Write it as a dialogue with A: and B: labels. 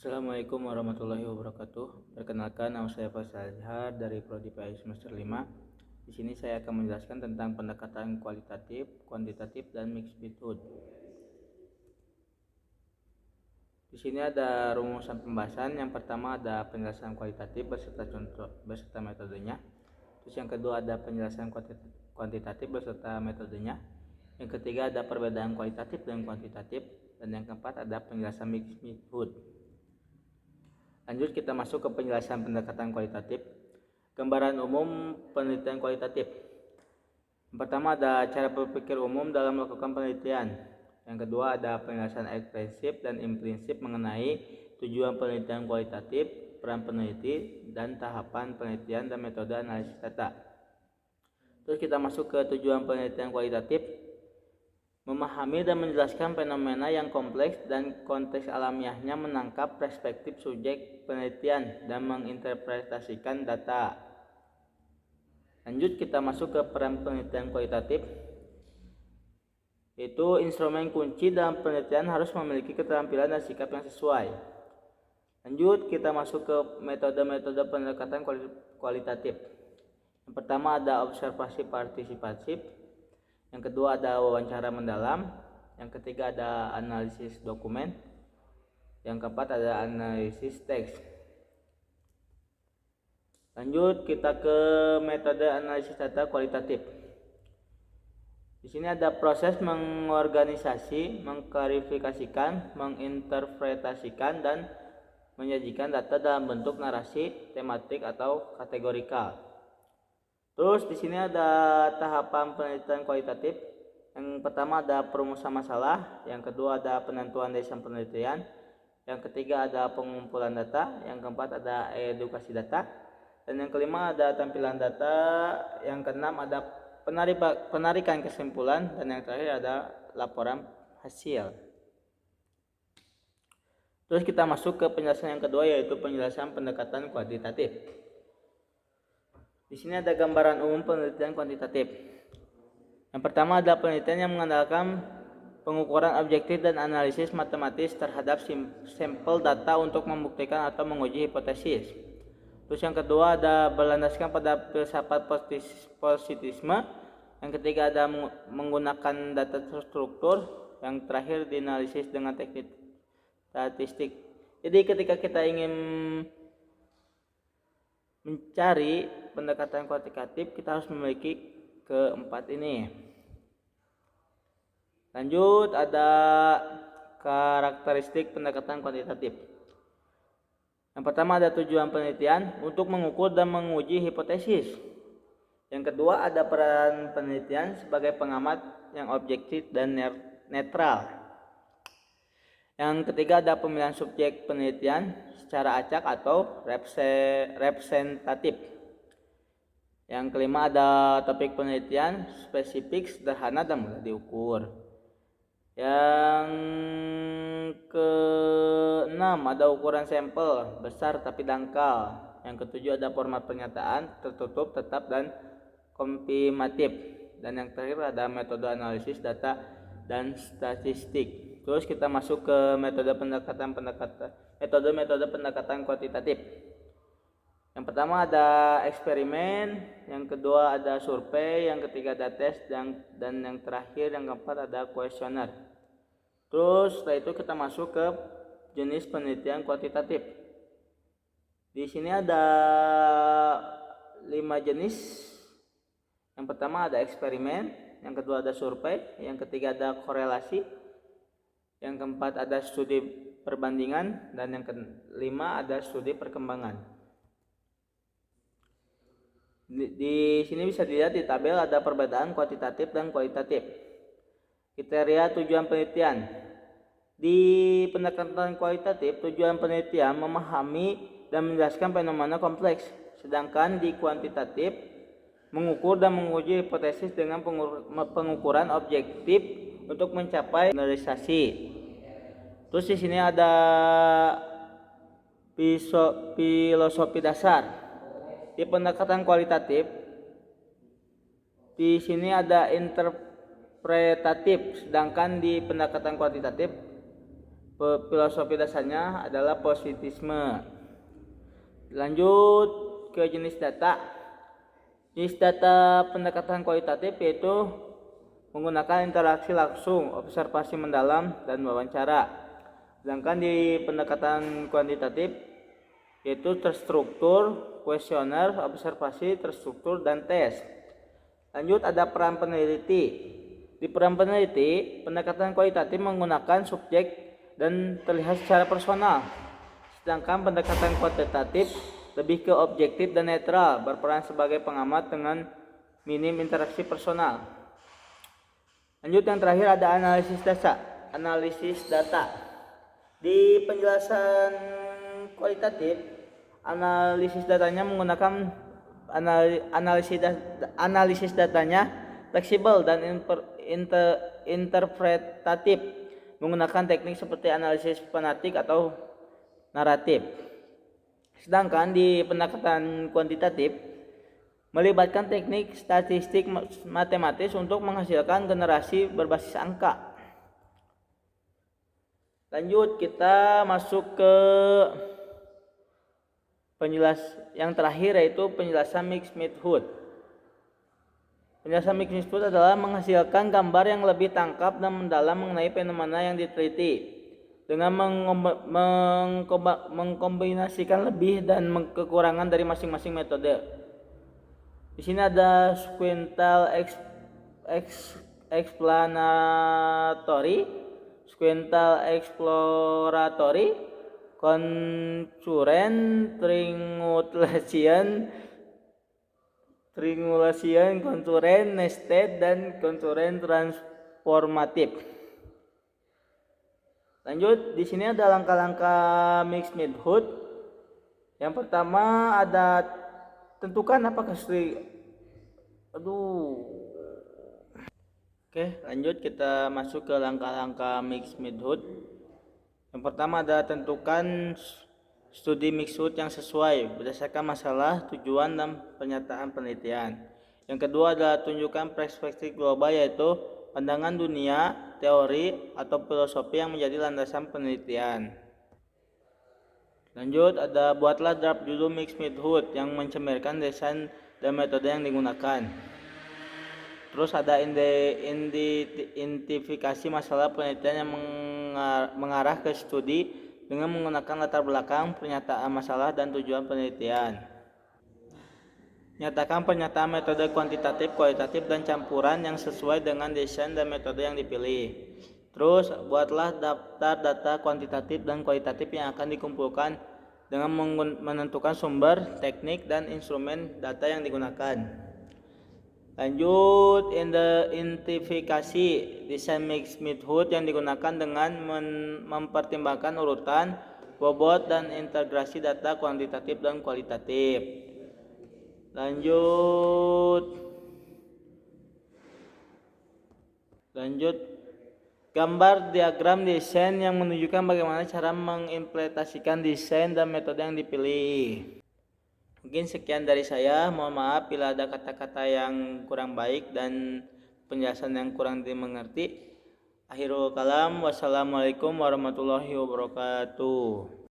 A: Assalamualaikum warahmatullahi wabarakatuh. Perkenalkan, nama saya Faisal Azhar dari Prodi PAI semester 5. Di sini saya akan menjelaskan tentang pendekatan kualitatif, kuantitatif, dan mixed method. Di sini ada rumusan pembahasan. Yang pertama ada penjelasan kualitatif beserta contoh beserta metodenya. Terus yang kedua ada penjelasan kuantitatif beserta metodenya. Yang ketiga ada perbedaan kualitatif dan kuantitatif, dan yang keempat ada penjelasan mixed method. Lanjut kita masuk ke penjelasan pendekatan kualitatif. Gambaran umum penelitian kualitatif. Yang pertama ada cara berpikir umum dalam melakukan penelitian. Yang kedua ada penjelasan eksplisit dan implisit mengenai tujuan penelitian kualitatif, peran peneliti, dan tahapan penelitian dan metode analisis data. Terus kita masuk ke tujuan penelitian kualitatif. Memahami dan menjelaskan fenomena yang kompleks dan konteks alamiahnya, menangkap perspektif subjek penelitian dan menginterpretasikan data. Lanjut kita masuk ke peran penelitian kualitatif. Itu instrumen kunci dalam penelitian harus memiliki keterampilan dan sikap yang sesuai. Lanjut kita masuk ke metode-metode pendekatan kualitatif. Yang pertama ada observasi partisipatif. Yang kedua ada wawancara mendalam. Yang ketiga ada analisis dokumen. Yang keempat ada analisis teks. Lanjut kita ke metode analisis data kualitatif. Di sini ada proses mengorganisasi, mengklarifikasikan, menginterpretasikan, dan menyajikan data dalam bentuk narasi, tematik, atau kategorikal. Terus di sini ada tahapan penelitian kualitatif. Yang pertama ada perumusan masalah, yang kedua ada penentuan desain penelitian, yang ketiga ada pengumpulan data, yang keempat ada edukasi data, dan yang kelima ada tampilan data, yang keenam ada penarikan kesimpulan, dan yang terakhir ada laporan hasil. Terus kita masuk ke penjelasan yang kedua, yaitu penjelasan pendekatan kuantitatif. Di sini ada gambaran umum penelitian kuantitatif. Yang pertama ada penelitian yang mengandalkan pengukuran objektif dan analisis matematis terhadap sampel data untuk membuktikan atau menguji hipotesis. Terus yang kedua ada berlandaskan pada filsafat positisme. Yang ketiga ada menggunakan data terstruktur. Yang terakhir dianalisis dengan teknik statistik. Jadi ketika kita ingin mencari pendekatan kuantitatif, kita harus memiliki keempat ini. Lanjut ada karakteristik pendekatan kuantitatif. Yang pertama ada tujuan penelitian untuk mengukur dan menguji hipotesis. Yang kedua ada peran penelitian sebagai pengamat yang objektif dan netral. Yang ketiga ada pemilihan subjek penelitian secara acak atau representatif. Yang kelima ada topik penelitian spesifik, sederhana, dan mudah diukur. Yang keenam ada ukuran sampel besar tapi dangkal. Yang ketujuh ada format pernyataan tertutup, tetap, dan konfirmatif. Dan yang terakhir ada metode analisis data dan statistik. Terus kita masuk ke metode pendekatan kuantitatif. Yang pertama ada eksperimen, yang kedua ada survei, yang ketiga ada tes, dan yang terakhir yang keempat ada kuesioner. Terus setelah itu kita masuk ke jenis penelitian kuantitatif. Di sini ada 5 jenis. Yang pertama ada eksperimen, yang kedua ada survei, yang ketiga ada korelasi, yang keempat ada studi perbandingan, dan yang kelima ada studi perkembangan. Di sini bisa dilihat di tabel ada perbedaan kuantitatif dan kualitatif. Kriteria tujuan penelitian. Di pendekatan kualitatif, tujuan penelitian memahami dan menjelaskan fenomena kompleks, sedangkan di kuantitatif mengukur dan menguji hipotesis dengan pengukuran objektif untuk mencapai generalisasi. Terus di sini ada filosofi dasar. Di pendekatan kualitatif, di sini ada interpretatif, sedangkan di pendekatan kuantitatif Filosofi dasarnya adalah positivisme. Lanjut ke jenis data. Jenis data pendekatan kualitatif yaitu menggunakan interaksi langsung, observasi mendalam, dan wawancara. Sedangkan di pendekatan kuantitatif yaitu terstruktur, kuesioner, observasi, terstruktur, dan tes. Lanjut ada peran peneliti. Di peran peneliti, pendekatan kualitatif menggunakan subjek dan terlihat secara personal. Sedangkan pendekatan kuantitatif lebih ke objektif dan netral, berperan sebagai pengamat dengan minim interaksi personal. Lanjut yang terakhir ada analisis data. Di penjelasan kualitatif, analisis datanya menggunakan analisis datanya fleksibel dan interpretatif, menggunakan teknik seperti analisis fanatik atau naratif. Sedangkan di pendekatan kuantitatif melibatkan teknik statistik matematis untuk menghasilkan generasi berbasis angka. Lanjut kita masuk ke yang terakhir yaitu penjelasan mixed method. Penjelasan mixed method adalah menghasilkan gambar yang lebih tangkap dan mendalam mengenai fenomena yang diteliti dengan mengkombinasikan lebih dan kekurangan dari masing-masing metode. Di sini ada sequential explanatory, sequential exploratory, concurrent triangulation, concurrent nested, dan concurrent transformative. Lanjut, di sini ada langkah-langkah mixed method. Yang pertama ada tentukan apakah Oke, lanjut kita masuk ke langkah-langkah mixed method. Yang pertama ada tentukan studi mixed method yang sesuai berdasarkan masalah, tujuan, dan pernyataan penelitian. Yang kedua adalah tunjukkan perspektif global yaitu pandangan dunia, teori, atau filosofi yang menjadi landasan penelitian. Lanjut ada buatlah draft judul mixed method yang mencerminkan desain dan metode yang digunakan. Terus ada identifikasi masalah penelitian yang mengarah ke studi dengan menggunakan latar belakang, pernyataan masalah, dan tujuan penelitian. Nyatakan pernyataan metode kuantitatif, kualitatif, dan campuran yang sesuai dengan desain dan metode yang dipilih. Terus buatlah daftar data kuantitatif dan kualitatif yang akan dikumpulkan dengan menentukan sumber, teknik, dan instrumen data yang digunakan. Lanjut identifikasi desain mixed method yang digunakan dengan mempertimbangkan urutan, bobot, dan integrasi data kuantitatif dan kualitatif. Lanjut gambar diagram desain yang menunjukkan bagaimana cara mengimplementasikan desain dan metode yang dipilih. Mungkin sekian dari saya, mohon maaf bila ada kata-kata yang kurang baik dan penjelasan yang kurang dimengerti. Akhirul kalam, wassalamualaikum warahmatullahi wabarakatuh.